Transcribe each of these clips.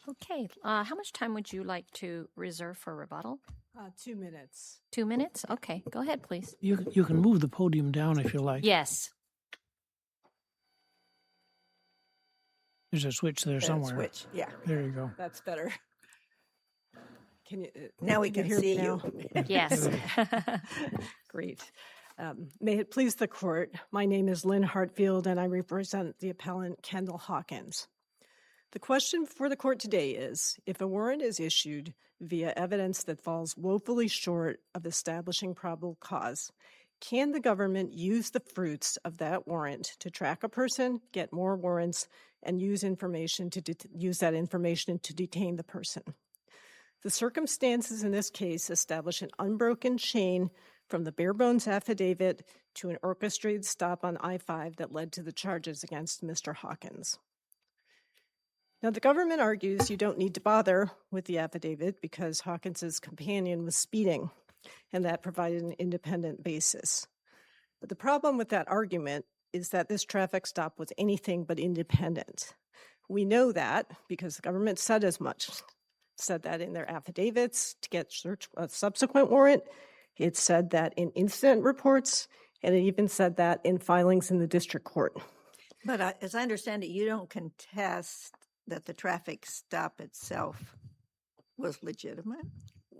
Okay. How much time would you like to reserve for rebuttal? 2 minutes. 2 minutes? Okay. Go ahead, please. You can move the podium down if you like. Yes. There's a switch there somewhere. Switch, yeah. There you go. That's better. Can you? Now we can see you. Yes. Great. May it please the court, my name is Lynn Hartfield and I represent the appellant Kendall Hawkins. The question for the court today is, if a warrant is issued via evidence that falls woefully short of establishing probable cause, can the government use the fruits of that warrant to track a person, get more warrants, and use that information to detain the person? The circumstances in this case establish an unbroken chain from the bare-bones affidavit to an orchestrated stop on I-5 that led to the charges against Mr. Hawkins. Now, the government argues you don't need to bother with the affidavit because Hawkins's companion was speeding, and that provided an independent basis. But the problem with that argument is that this traffic stop was anything but independent. We know that because the government said as much, said that in their affidavits to get a subsequent warrant. It said that in incident reports, and it even said that in filings in the district court. But as I understand it, you don't contest that the traffic stop itself was legitimate?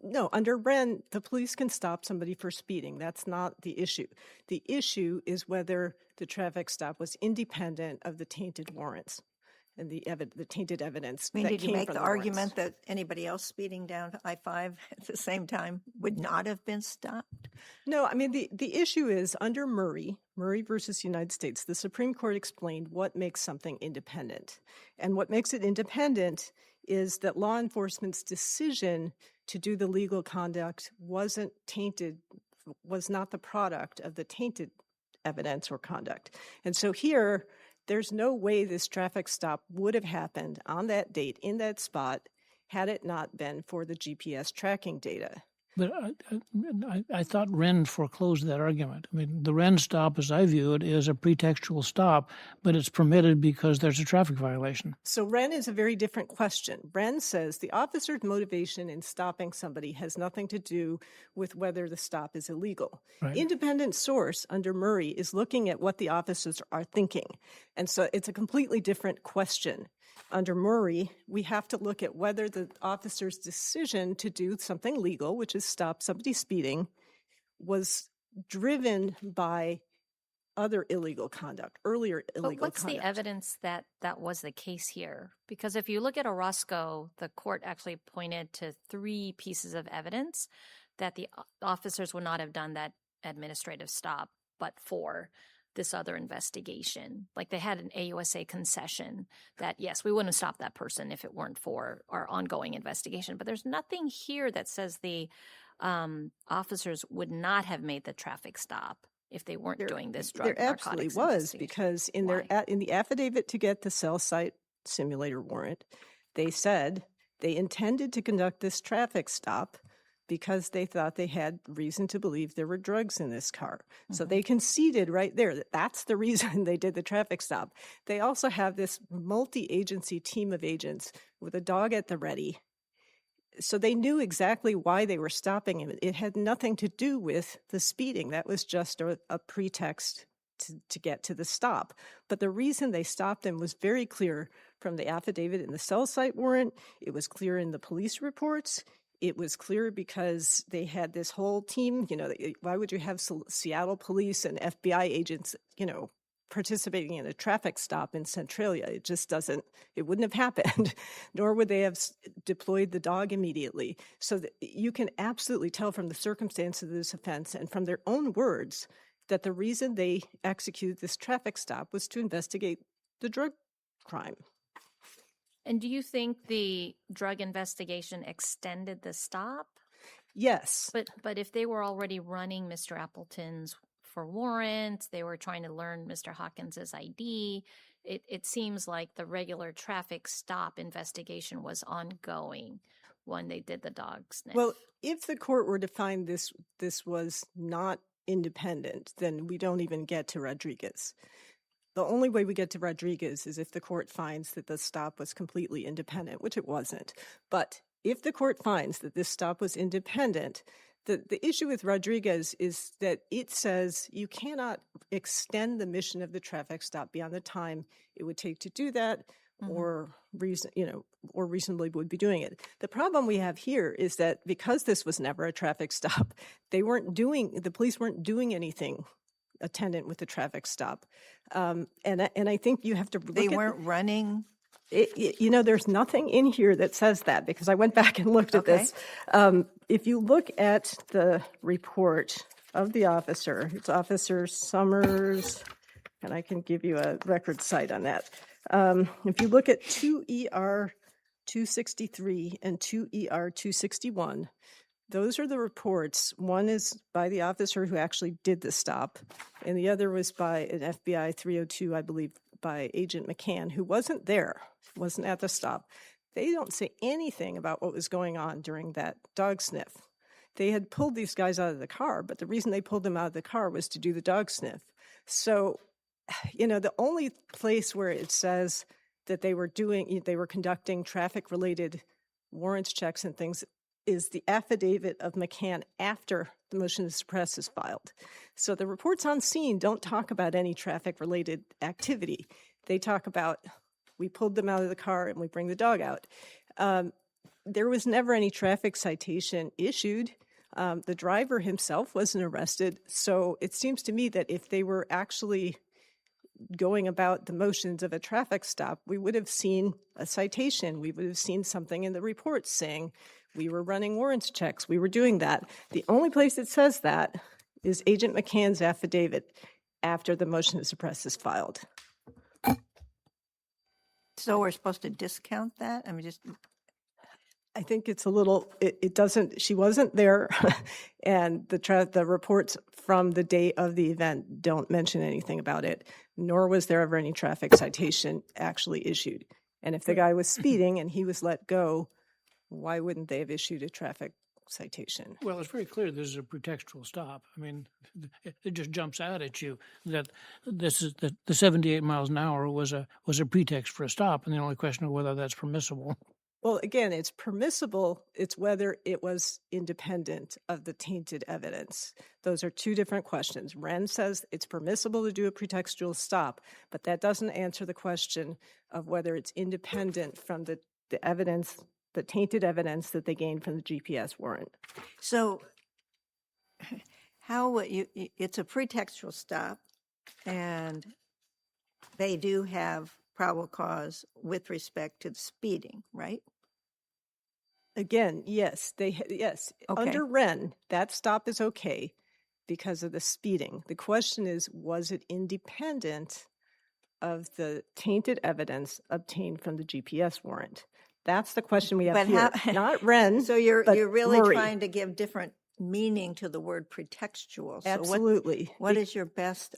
No, under Wren, the police can stop somebody for speeding. That's not the issue. The issue is whether the traffic stop was independent of the tainted warrants and the tainted evidence. I mean, did you make the argument warrants. that anybody else speeding down I-5 at the same time would not have been stopped? No, I mean, the issue is under Murray versus United States, the Supreme Court explained what makes something independent. And what makes it independent is that law enforcement's decision to do the legal conduct was not the product of the tainted evidence or conduct. And so here, there's no way this traffic stop would have happened on that date in that spot had it not been for the GPS tracking data. But I thought Wren foreclosed that argument. I mean, the Wren stop, as I view it, is a pretextual stop, but it's permitted because there's a traffic violation. So Wren is a very different question. Wren says the officer's motivation in stopping somebody has nothing to do with whether the stop is illegal. Right. Independent source under Murray is looking at what the officers are thinking. And so it's a completely different question. Under Murray, we have to look at whether the officer's decision to do something legal, which is stop somebody speeding, was driven by other illegal conduct, earlier illegal But what's conduct. the evidence that that was the case here? Because if you look at Orozco, the court actually pointed to 3 pieces of evidence that the officers would not have done that administrative stop, but for this other investigation. Like they had an AUSA concession that, yes, we wouldn't have stopped that person if it weren't for our ongoing investigation. But there's nothing here that says the officers would not have made the traffic stop if they weren't doing this drug There absolutely narcotics was, investigation. because in Why? in the affidavit to get the cell site simulator warrant, they said they intended to conduct this traffic stop because they thought they had reason to believe there were drugs in this car. So they conceded right there that that's the reason they did the traffic stop. They also have this multi-agency team of agents with a dog at the ready. So they knew exactly why they were stopping him. It had nothing to do with the speeding. That was just a pretext to get to the stop. But the reason they stopped him was very clear from the affidavit in the cell site warrant. It was clear in the police reports. It was clear because they had this whole team. You know, why would you have Seattle police and FBI agents, participating in a traffic stop in Centralia? It just doesn't, it wouldn't have happened, nor would they have deployed the dog immediately. So that you can absolutely tell from the circumstance of this offense and from their own words that the reason they executed this traffic stop was to investigate the drug crime. And do you think the drug investigation extended the stop? Yes. But if they were already running Mr. Appleton's for warrants, they were trying to learn Mr. Hawkins's ID, it seems like the regular traffic stop investigation was ongoing when they did the dog sniff. Well, if the court were to find this was not independent, then we don't even get to Rodriguez. the only way we get to Rodriguez is if the court finds that the stop was completely independent, which it wasn't. But if the court finds that this stop was independent, the issue with Rodriguez is that it says you cannot extend the mission of the traffic stop beyond the time it would take to do that, or reasonably would be doing it. The problem we have here is that because this was never a traffic stop, the police weren't doing anything attendant with the traffic stop, and I think you have to. They weren't running. There's nothing in here that says that, because I went back and looked at this. If you look at the report of the officer, it's Officer Summers, and I can give you a record cite on that. If you look at 2ER 263 and 2ER 261, those are the reports. One is by the officer who actually did the stop, and the other was by an FBI 302, I believe, by Agent McCann, who wasn't there, wasn't at the stop. They don't say anything about what was going on during that dog sniff. They had pulled these guys out of the car, but the reason they pulled them out of the car was to do the dog sniff. So, the only place where it says that they were conducting traffic-related warrants checks and things is the affidavit of McCann after the motion to suppress is filed. So the reports on scene don't talk about any traffic-related activity. They talk about, we pulled them out of the car and we bring the dog out. There was never any traffic citation issued. The driver himself wasn't arrested. So it seems to me that if they were actually going about the motions of a traffic stop, we would have seen a citation. We would have seen something in the reports saying, we were running warrants checks. We were doing that. The only place it says that is Agent McCann's affidavit after the motion to suppress is filed. So we're supposed to discount that? I think it's a little, it doesn't, she wasn't there, and the reports from the day of the event don't mention anything about it, nor was there ever any traffic citation actually issued. And if the guy was speeding and he was let go, why wouldn't they have issued a traffic citation? Well, it's very clear this is a pretextual stop. I mean, it just jumps out at you that the 78 miles an hour was a pretext for a stop, and the only question of whether that's permissible. Well, again, it's permissible. It's whether it was independent of the tainted evidence. Those are two different questions. Wren says it's permissible to do a pretextual stop, but that doesn't answer the question of whether it's independent from the evidence, the tainted evidence that they gained from the GPS warrant. So how would you, it's a pretextual stop, and they do have probable cause with respect to the speeding, right? Again, yes. Yes. Okay. Under Wren, that stop is okay because of the speeding. The question is, was it independent of the tainted evidence obtained from the GPS warrant? That's the question we have here. Not Wren. So you're really Murray. trying to give different meaning to the word pretextual. So Absolutely. What is your best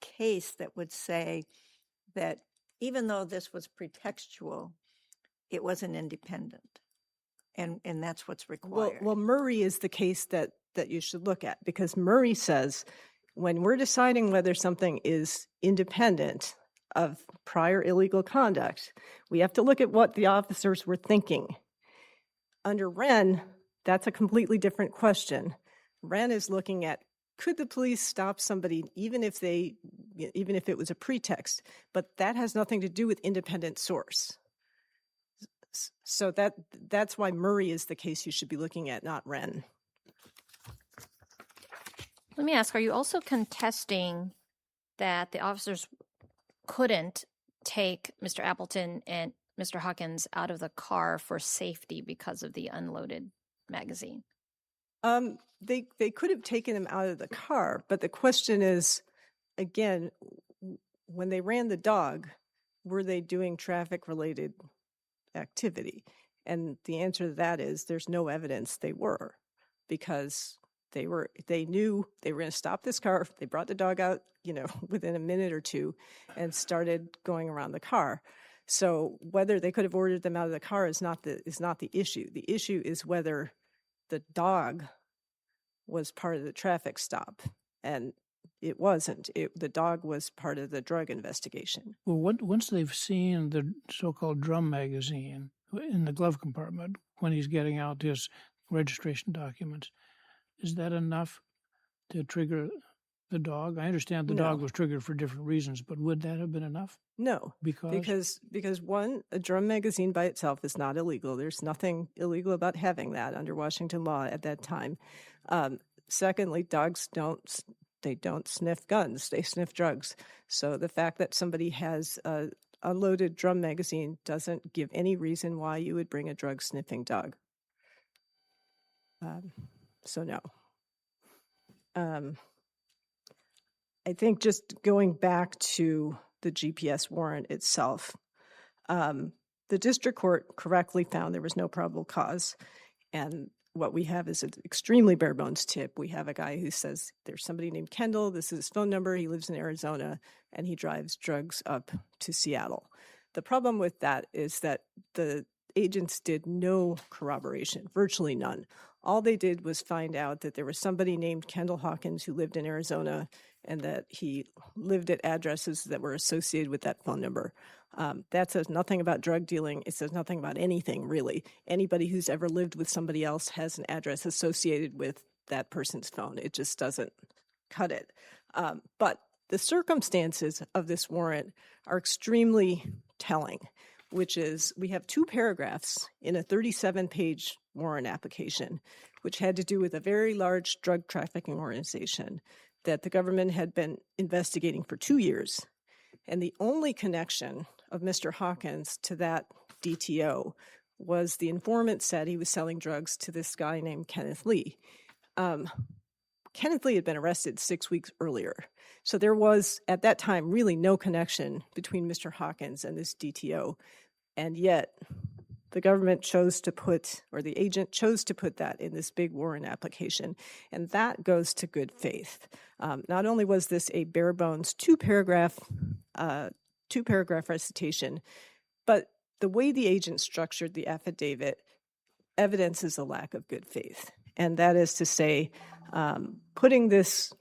case that would say that even though this was pretextual, it wasn't independent? And that's what's required. Well, Murray is the case that you should look at, because Murray says when we're deciding whether something is independent of prior illegal conduct, we have to look at what the officers were thinking. Under Wren, that's a completely different question. Wren is looking at, could the police stop somebody even if it was a pretext? But that has nothing to do with independent source. So that's why Murray is the case you should be looking at, not Wren. Let me ask, are you also contesting that the officers couldn't take Mr. Appleton and Mr. Hawkins out of the car for safety because of the unloaded magazine? They could have taken him out of the car, but the question is, again, when they ran the dog, were they doing traffic-related activity? And the answer to that is there's no evidence they were, because they knew they were going to stop this car. They brought the dog out, within a minute or two, and started going around the car. So whether they could have ordered them out of the car is not the issue. The issue is whether the dog was part of the traffic stop, and it wasn't. The dog was part of the drug investigation. Well, once they've seen the so-called drum magazine in the glove compartment when he's getting out his registration documents, is that enough to trigger the dog? I understand the dog was triggered for different reasons, but would that have been enough? No, because one, a drum magazine by itself is not illegal. There's nothing illegal about having that under Washington law at that time. Secondly, dogs don't sniff guns; they sniff drugs. So the fact that somebody has a unloaded drum magazine doesn't give any reason why you would bring a drug sniffing dog. So no. I think just going back to the GPS warrant itself, the district court correctly found there was no probable cause. And what we have is an extremely bare bones tip. We have a guy who says there's somebody named Kendall. This is his phone number. He lives in Arizona and he drives drugs up to Seattle. The problem with that is that the agents did no corroboration, virtually none. All they did was find out that there was somebody named Kendall Hawkins who lived in Arizona and that he lived at addresses that were associated with that phone number. That says nothing about drug dealing. It says nothing about anything, really. Anybody who's ever lived with somebody else has an address associated with that person's phone. It just doesn't cut it. But the circumstances of this warrant are extremely telling, which is we have 2 paragraphs in a 37-page warrant application, which had to do with a very large drug trafficking organization that the government had been investigating for 2 years. And the only connection of Mr. Hawkins to that DTO was the informant said he was selling drugs to this guy named Kenneth Lee. Kenneth Lee had been arrested 6 weeks earlier. So there was, at that time, really no connection between Mr. Hawkins and this DTO. And yet, the government chose to put, or the agent chose to put that in this big warrant application. And that goes to good faith. Not only was this a bare bones two-paragraph recitation, but the way the agent structured the affidavit evidences a lack of good faith. And that is to say, putting this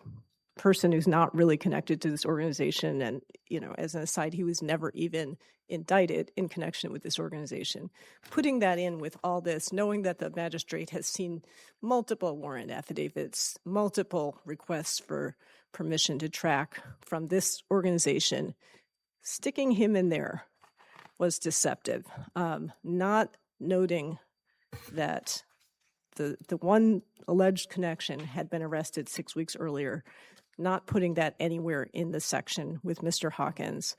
person who's not really connected to this organization, and, you know, as an aside, he was never even indicted in connection with this organization, putting that in with all this, knowing that the magistrate has seen multiple warrant affidavits, multiple requests for permission to track from this organization, sticking him in there was deceptive. Not noting that the one alleged connection had been arrested 6 weeks earlier, not putting that anywhere in the section with Mr. Hawkins.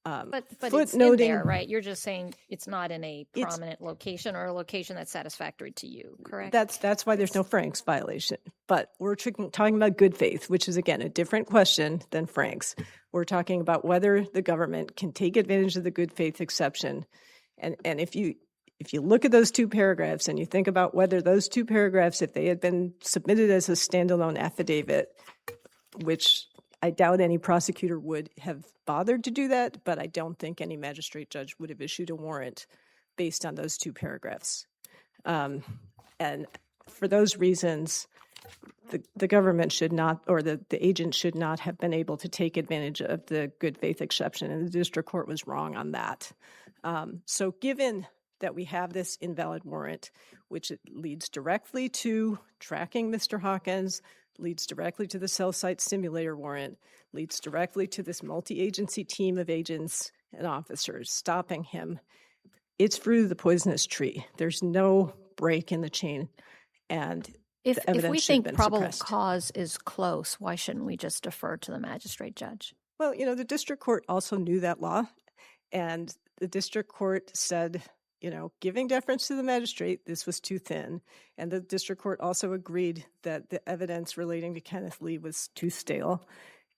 But it's in there, right? You're just saying it's not in a prominent location or a location that's satisfactory to you, correct? That's why there's no Franks violation. But we're talking about good faith, which is, again, a different question than Franks. We're talking about whether the government can take advantage of the good faith exception. And if you look at those 2 paragraphs and you think about whether those 2 paragraphs, if they had been submitted as a standalone affidavit, which I doubt any prosecutor would have bothered to do that, but I don't think any magistrate judge would have issued a warrant based on those 2 paragraphs. And for those reasons, the government should not, or the agent should not have been able to take advantage of the good faith exception, and the district court was wrong on that. So given that we have this invalid warrant, which leads directly to tracking Mr. Hawkins, leads directly to the cell site simulator warrant, leads directly to this multi-agency team of agents and officers stopping him, it's fruit of the poisonous tree. There's no break in the chain, and if the evidence we should have think been probable suppressed. cause is close, why shouldn't we just defer to the magistrate judge? Well, you know, the district court also knew that law, and the district court said, you know, giving deference to the magistrate, this was too thin. And the district court also agreed that the evidence relating to Kenneth Lee was too stale.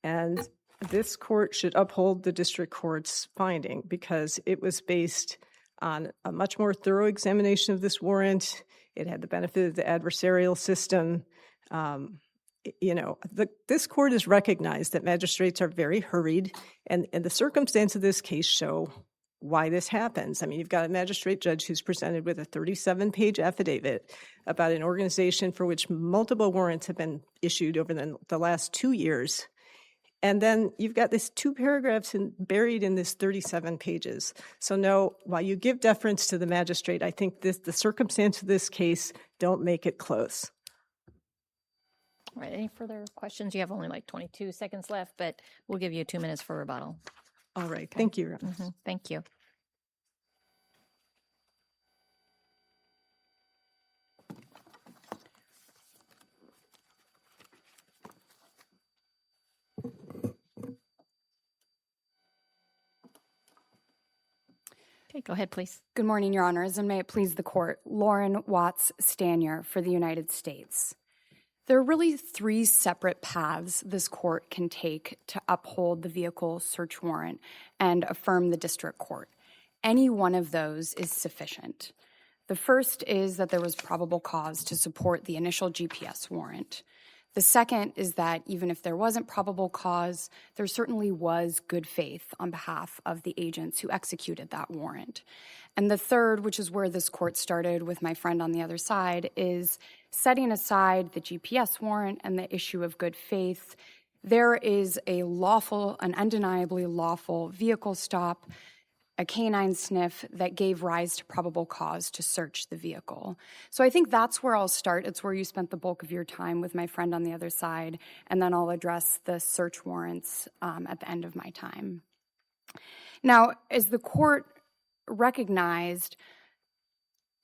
And this court should uphold the district court's finding because it was based on a much more thorough examination of this warrant. It had the benefit of the adversarial system. You know, this court has recognized that magistrates are very hurried, and the circumstance of this case show why this happens. I mean, you've got a magistrate judge who's presented with a 37-page affidavit about an organization for which multiple warrants have been issued over the last 2 years, And then you've got this 2 paragraphs buried in this 37 pages. So no, while you give deference to the magistrate, I think the circumstance of this case don't make it close. All right, any further questions? You have only like 22 seconds left, but we'll give you 2 minutes for rebuttal. All right, thank you, Your Honor. Thank you. Okay, go ahead, please. Good morning, Your Honors, and may it please the Court. Lauren Watts Stanier for the United States. There are really 3 separate paths this court can take to uphold the vehicle search warrant and affirm the district court. Any one of those is sufficient. The first is that there was probable cause to support the initial GPS warrant. The second is that even if there wasn't probable cause, there certainly was good faith on behalf of the agents who executed that warrant. And the third, which is where this court started with my friend on the other side, is setting aside the GPS warrant and the issue of good faith. There is an undeniably lawful vehicle stop, a canine sniff that gave rise to probable cause to search the vehicle. So I think that's where I'll start. It's where you spent the bulk of your time with my friend on the other side, and then I'll address the search warrants at the end of my time. Now, as the court recognized,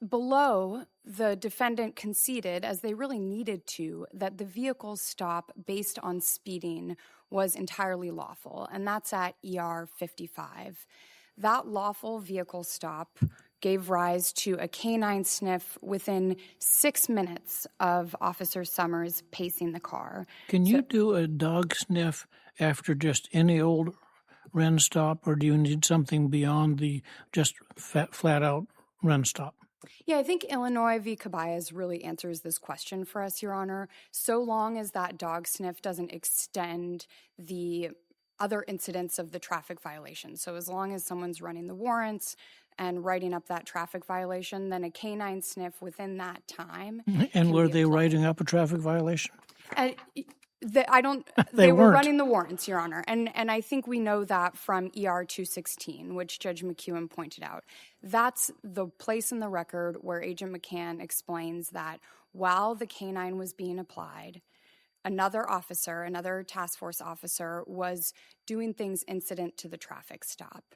below, the defendant conceded, as they really needed to, that the vehicle stop based on speeding was entirely lawful, and that's at ER 55. That lawful vehicle stop gave rise to a canine sniff within 6 minutes of Officer Summers pacing the car. Can you do a dog sniff after just any old run stop, or do you need something beyond the just flat-out run stop? Yeah, I think Illinois v. Cabayas really answers this question for us, Your Honor. So long as that dog sniff doesn't extend the other incidents of the traffic violation. So as long as someone's running the warrants and writing up that traffic violation, then a canine sniff within that time. And were they writing up a traffic violation? They were running the warrants, Your Honor. And I think we know that from ER 216, which Judge McEwen pointed out. That's the place in the record where Agent McCann explains that while the canine was being applied, another task force officer, was doing things incident to the traffic stop.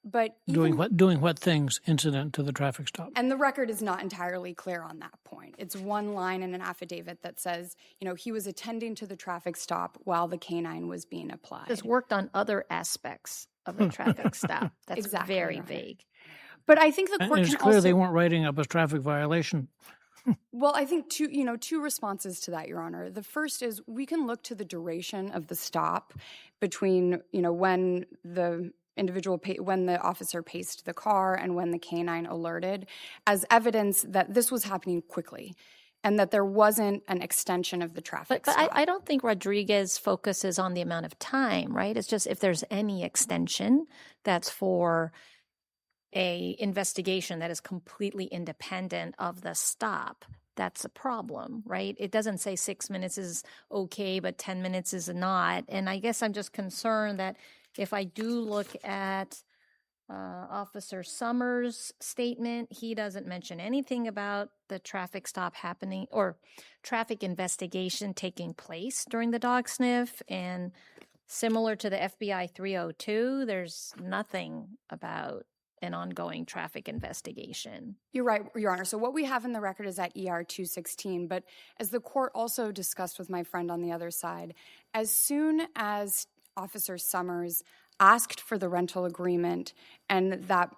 But doing what things incident to the traffic stop? And the record is not entirely clear on that point. It's one line in an affidavit that says, he was attending to the traffic stop while the canine was being applied. Just worked on other aspects of the traffic stop. That's exactly very right. vague. But I think the court it's can clear also, they weren't writing up a traffic violation. Well, I think two responses to that, Your Honor. The first is we can look to the duration of the stop between, when the officer paced the car and when the canine alerted as evidence that this was happening quickly and that there wasn't an extension of the traffic stop. But I don't think Rodriguez focuses on the amount of time, right? It's just if there's any extension that's for a investigation that is completely independent of the stop, that's a problem, right? It doesn't say 6 minutes is okay, but 10 minutes is not. And I guess I'm just concerned that if I do look at Officer Summers' statement, he doesn't mention anything about the traffic stop happening or traffic investigation taking place during the dog sniff. And similar to the FBI 302, there's nothing about an ongoing traffic investigation. You're right, Your Honor. So what we have in the record is at ER 216. But as the court also discussed with my friend on the other side, as soon as Officer Summers asked for the rental agreement and that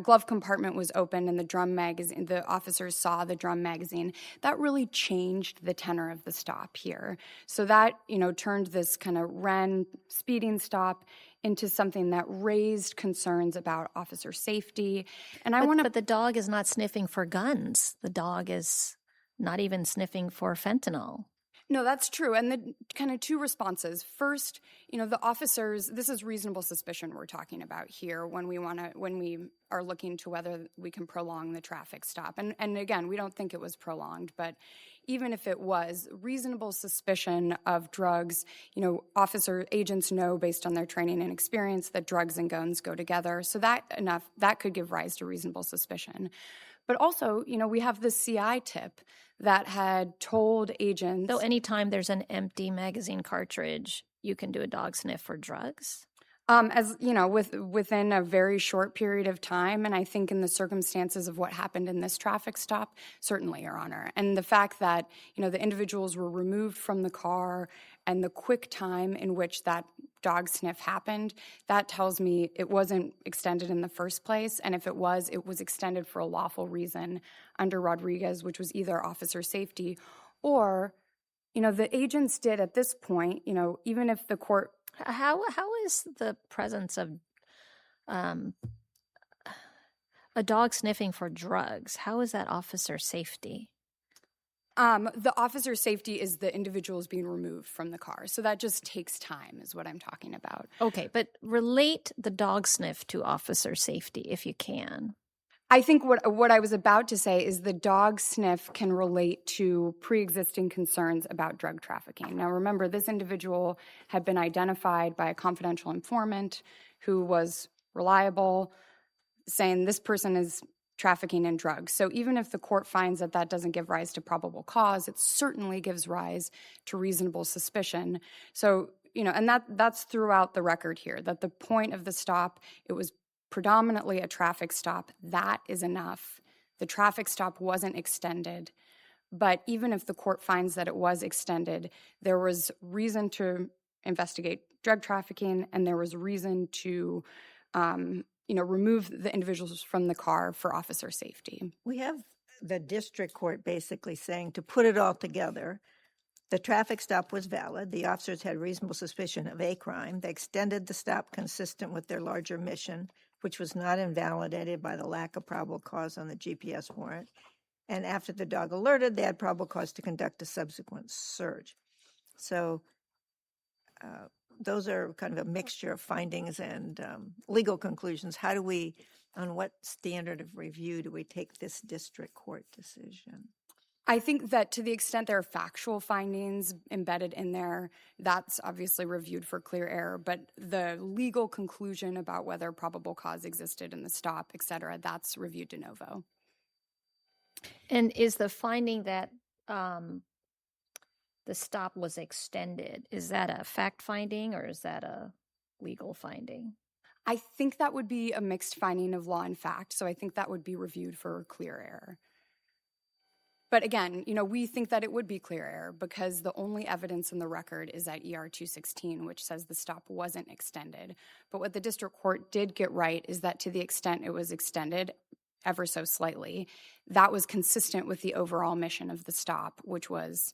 glove compartment was opened and the officers saw the drum magazine, that really changed the tenor of the stop here. So that, turned this kind of speeding stop into something that raised concerns about officer safety. And But the dog is not sniffing for guns. The dog is not even sniffing for fentanyl. No, that's true. And the kind of two responses. First, the officers, this is reasonable suspicion we're talking about here when we are looking to whether we can prolong the traffic stop. And again, we don't think it was prolonged, but even if it was, reasonable suspicion of drugs, agents know based on their training and experience that drugs and guns go together. So that could give rise to reasonable suspicion. But also, we have the CI tip that had told agents. So anytime there's an empty magazine cartridge, you can do a dog sniff for drugs? Within a very short period of time, and I think in the circumstances of what happened in this traffic stop, certainly, Your Honor. And the fact that, the individuals were removed from the car and the quick time in which that dog sniff happened, that tells me it wasn't extended in the first place. And if it was extended for a lawful reason under Rodriguez, which was either officer safety or, the agents did at this point, even if the court. How is the presence of a dog sniffing for drugs, how is that officer safety? The officer safety is the individuals being removed from the car. So that just takes time is what I'm talking about. Okay, but relate the dog sniff to officer safety if you can. I think what I was about to say is the dog sniff can relate to pre-existing concerns about drug trafficking. Now, remember, this individual had been identified by a confidential informant who was reliable, saying this person is trafficking in drugs. So even if the court finds that that doesn't give rise to probable cause, it certainly gives rise to reasonable suspicion. So, and that's throughout the record here, that the point of the stop, it was predominantly a traffic stop. That is enough. The traffic stop wasn't extended. But even if the court finds that it was extended, there was reason to investigate drug trafficking, and there was reason to, remove the individuals from the car for officer safety. We have the district court basically saying, to put it all together, the traffic stop was valid. The officers had reasonable suspicion of a crime. They extended the stop consistent with their larger mission, which was not invalidated by the lack of probable cause on the GPS warrant. And after the dog alerted, they had probable cause to conduct a subsequent search. So those are kind of a mixture of findings and legal conclusions. How do we, on what standard of review do we take this district court decision? I think that to the extent there are factual findings embedded in there, that's obviously reviewed for clear error. But the legal conclusion about whether probable cause existed in the stop, et cetera, that's reviewed de novo. And is the finding that the stop was extended, is that a fact finding or is that a legal finding? I think that would be a mixed finding of law and fact. So I think that would be reviewed for clear error. But again, we think that it would be clear error because the only evidence in the record is at ER 216, which says the stop wasn't extended. But what the district court did get right is that to the extent it was extended ever so slightly, that was consistent with the overall mission of the stop, which was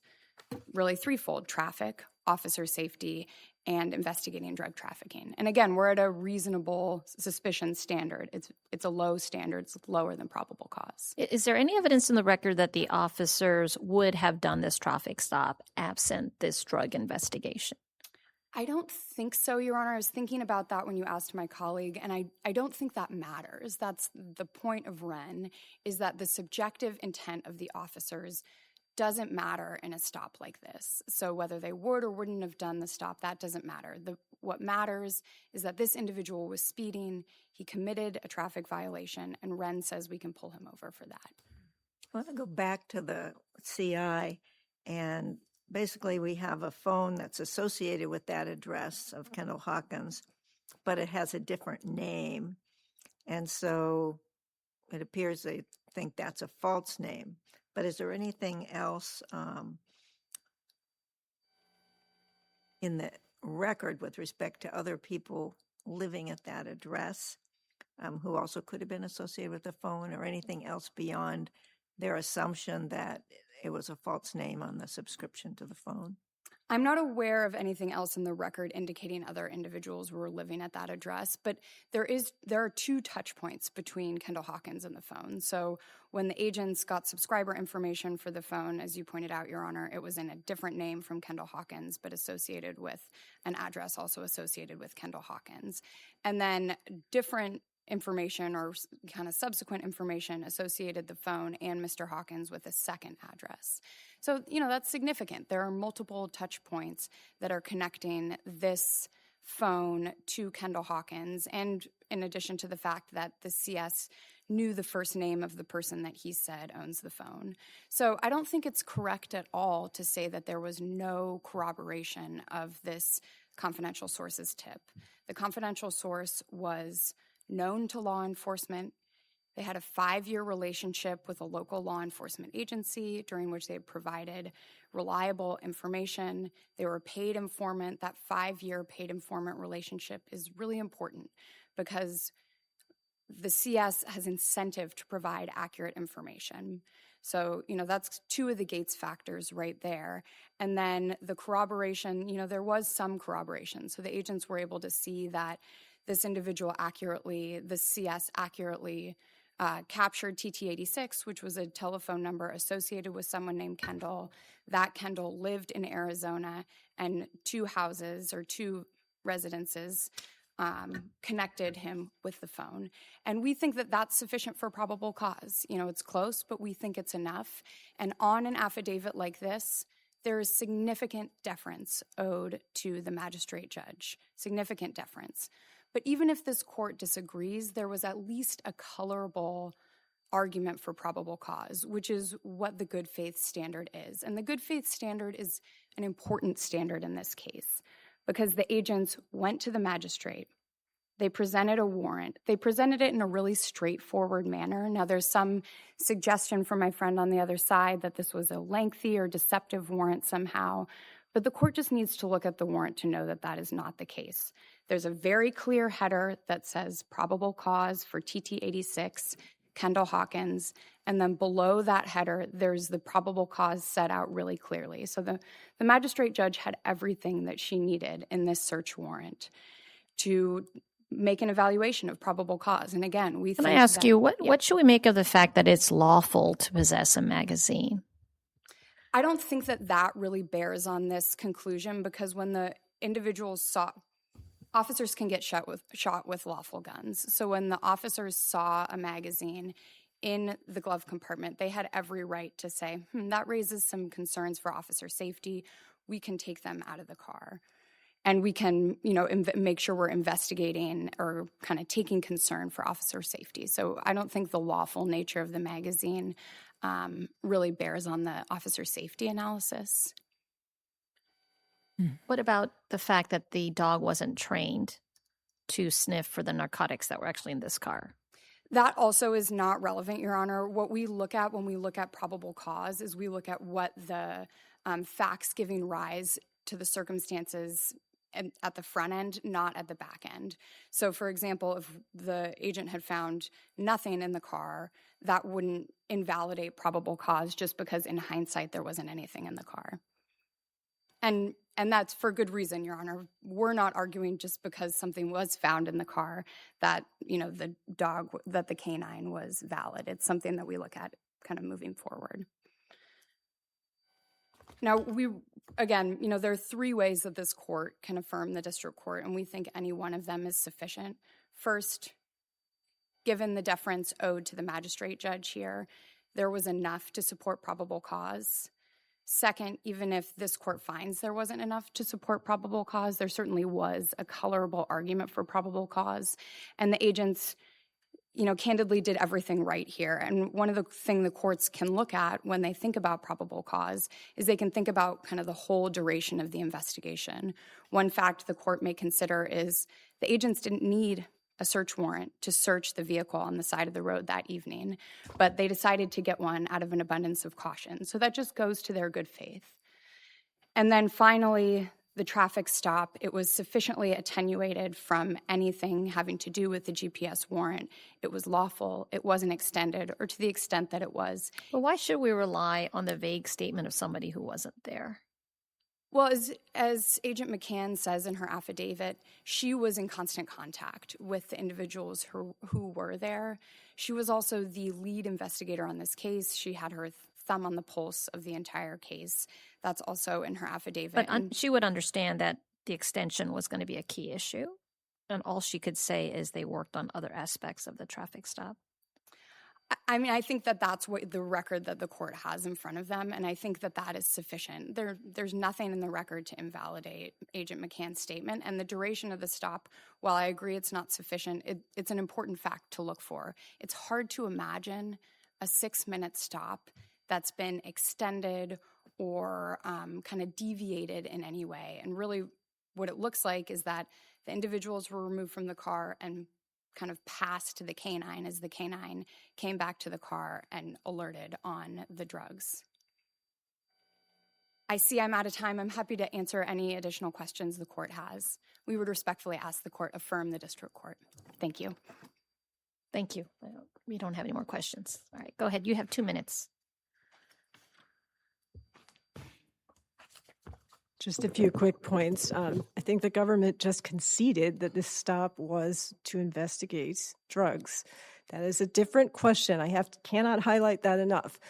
really threefold: traffic, officer safety, and investigating drug trafficking. And again, we're at a reasonable suspicion standard. It's a low standard. It's lower than probable cause. Is there any evidence in the record that the officers would have done this traffic stop absent this drug investigation? I don't think so, Your Honor. I was thinking about that when you asked my colleague, and I don't think that matters. That's the point of Wren, is that the subjective intent of the officers doesn't matter in a stop like this. So whether they would or wouldn't have done the stop, that doesn't matter. What matters is that this individual was speeding, he committed a traffic violation, and Wren says we can pull him over for that. I want to go back to the CI, and basically we have a phone that's associated with that address of Kendall Hawkins, but it has a different name. And so it appears they think that's a false name. But is there anything else in the record with respect to other people living at that address who also could have been associated with the phone, or anything else beyond their assumption that it was a false name on the subscription to the phone? I'm not aware of anything else in the record indicating other individuals were living at that address, but there are two touch points between Kendall Hawkins and the phone. So when the agents got subscriber information for the phone, as you pointed out, Your Honor, it was in a different name from Kendall Hawkins, but associated with an address also associated with Kendall Hawkins. And then different information or kind of subsequent information associated the phone and Mr. Hawkins with a second address. So, that's significant. There are multiple touch points that are connecting this phone to Kendall Hawkins, and in addition to the fact that the CS knew the first name of the person that he said owns the phone. So I don't think it's correct at all to say that there was no corroboration of this confidential source's tip. The confidential source was known to law enforcement. They had a 5-year relationship with a local law enforcement agency during which they had provided reliable information. They were a paid informant. That 5-year paid informant relationship is really important because the CS has incentive to provide accurate information. So, that's two of the Gates factors right there. And then the corroboration, there was some corroboration. So the agents were able to see that this individual the CS accurately captured TT86, which was a telephone number associated with someone named Kendall. That Kendall lived in Arizona, and 2 houses or 2 residences connected him with the phone. And we think that that's sufficient for probable cause. It's close, but we think it's enough. And on an affidavit like this, there is significant deference owed to the magistrate judge, significant deference. But even if this court disagrees, there was at least a colorable argument for probable cause, which is what the good faith standard is. And the good faith standard is an important standard in this case because the agents went to the magistrate. They presented a warrant. They presented it in a really straightforward manner. Now, there's some suggestion from my friend on the other side that this was a lengthy or deceptive warrant somehow, but the court just needs to look at the warrant to know that that is not the case. There's a very clear header that says probable cause for TT86, Kendall Hawkins, and then below that header, there's the probable cause set out really clearly. So the magistrate judge had everything that she needed in this search warrant to make an evaluation of probable cause. And again, we think Can I ask you, what should we make of the fact that it's lawful to possess a magazine? I don't think that really bears on this conclusion because when the individuals saw, officers can get shot with lawful guns. So when the officers saw a magazine in the glove compartment, they had every right to say, that raises some concerns for officer safety. We can take them out of the car. And we can, make sure we're investigating or kind of taking concern for officer safety. So I don't think the lawful nature of the magazine really bears on the officer safety analysis. What about the fact that the dog wasn't trained to sniff for the narcotics that were actually in this car? That also is not relevant, Your Honor. What we look at when we look at probable cause is we look at what the facts giving rise to the circumstances at the front end, not at the back end. So, for example, if the agent had found nothing in the car, that wouldn't invalidate probable cause just because in hindsight there wasn't anything in the car. And that's for good reason, Your Honor. We're not arguing just because something was found in the car that, the dog, that the canine was valid. It's something that we look at kind of moving forward. Now, there are 3 ways that this court can affirm the district court, and we think any one of them is sufficient. First, given the deference owed to the magistrate judge here, there was enough to support probable cause. Second, even if this court finds there wasn't enough to support probable cause, there certainly was a colorable argument for probable cause. And the agents, candidly did everything right here. And one of the things the courts can look at when they think about probable cause is they can think about kind of the whole duration of the investigation. One fact the court may consider is the agents didn't need a search warrant to search the vehicle on the side of the road that evening, but they decided to get one out of an abundance of caution. So that just goes to their good faith. And then finally, the traffic stop, it was sufficiently attenuated from anything having to do with the GPS warrant. It was lawful, it wasn't extended, or to the extent that it was. But why should we rely on the vague statement of somebody who wasn't there? Well, as Agent McCann says in her affidavit, she was in constant contact with the individuals who were there. She was also the lead investigator on this case. She had her thumb on the pulse of the entire case. That's also in her affidavit. But she would understand that the extension was going to be a key issue. And all she could say is they worked on other aspects of the traffic stop. I mean, I think that that's what the record that the court has in front of them, and I think that that is sufficient. There's nothing in the record to invalidate Agent McCann's statement, and the duration of the stop, while I agree it's not sufficient, it's an important fact to look for. It's hard to imagine a 6-minute stop that's been extended or kind of deviated in any way, and really what it looks like is that the individuals were removed from the car and kind of passed the canine as the canine came back to the car and alerted on the drugs. I see I'm out of time. I'm happy to answer any additional questions the court has. We would respectfully ask the court affirm the district court. Thank you. Thank you. We don't have any more questions. All right, go ahead. You have 2 minutes. Just a few quick points. I think the government just conceded that this stop was to investigate drugs. That is a different question. I cannot highlight that enough.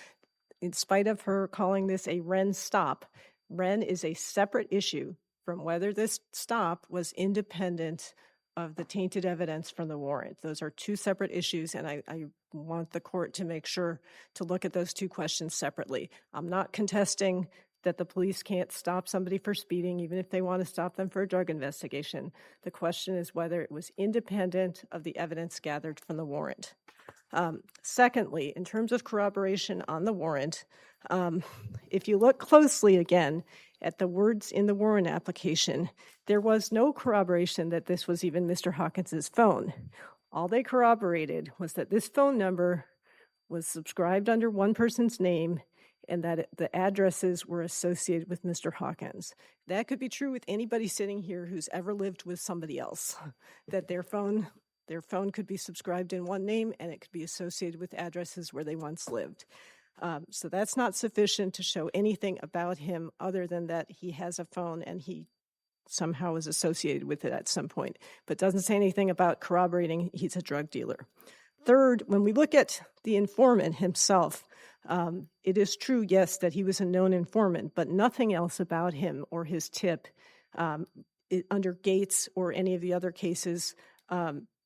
In spite of her calling this a Wren stop, Wren is a separate issue from whether this stop was independent of the tainted evidence from the warrant. Those are two separate issues, and I want the court to make sure to look at those two questions separately. I'm not contesting that the police can't stop somebody for speeding, even if they want to stop them for a drug investigation. The question is whether it was independent of the evidence gathered from the warrant. Secondly, in terms of corroboration on the warrant, if you look closely again at the words in the warrant application, there was no corroboration that this was even Mr. Hawkins's phone. All they corroborated was that this phone number was subscribed under one person's name and that the addresses were associated with Mr. Hawkins. That could be true with anybody sitting here who's ever lived with somebody else, that their phone could be subscribed in one name and it could be associated with addresses where they once lived. So that's not sufficient to show anything about him other than that he has a phone and he somehow is associated with it at some point, but doesn't say anything about corroborating he's a drug dealer. Third, when we look at the informant himself, it is true, yes, that he was a known informant, but nothing else about him or his tip under Gates or any of the other cases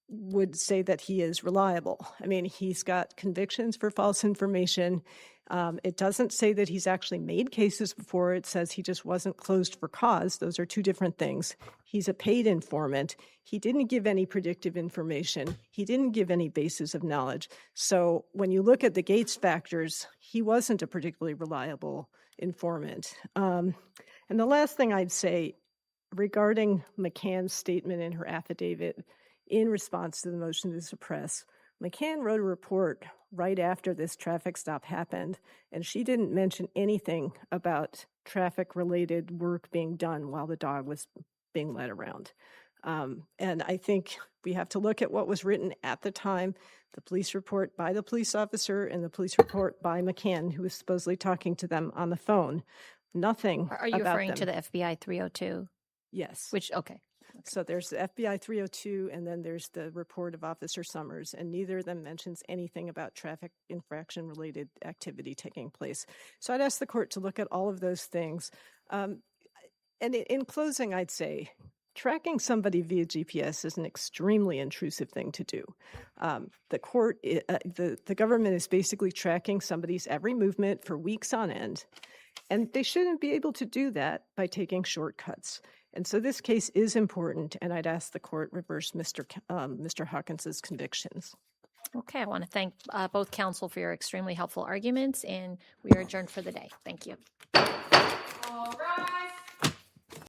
would say that he is reliable. I mean, he's got convictions for false information. It doesn't say that he's actually made cases before. It says he just wasn't closed for cause. Those are two different things. He's a paid informant. He didn't give any predictive information. He didn't give any basis of knowledge. So when you look at the Gates factors, he wasn't a particularly reliable informant. And the last thing I'd say regarding McCann's statement in her affidavit in response to the motion to suppress, McCann wrote a report right after this traffic stop happened, and she didn't mention anything about traffic-related work being done while the dog was being led around. And I think we have to look at what was written at the time, the police report by the police officer and the police report by McCann, who was supposedly talking to them on the phone. Nothing Are you about referring them. to the FBI 302? Yes. Okay. So there's the FBI 302, and then there's the report of Officer Summers, and neither of them mentions anything about traffic infraction-related activity taking place. So I'd ask the court to look at all of those things. And in closing, I'd say tracking somebody via GPS is an extremely intrusive thing to do. The government is basically tracking somebody's every movement for weeks on end, and they shouldn't be able to do that by taking shortcuts. And so this case is important, and I'd ask the court reverse Mr. Hawkins's convictions. Okay, I want to thank both counsel for your extremely helpful arguments, and we are adjourned for the day. Thank you.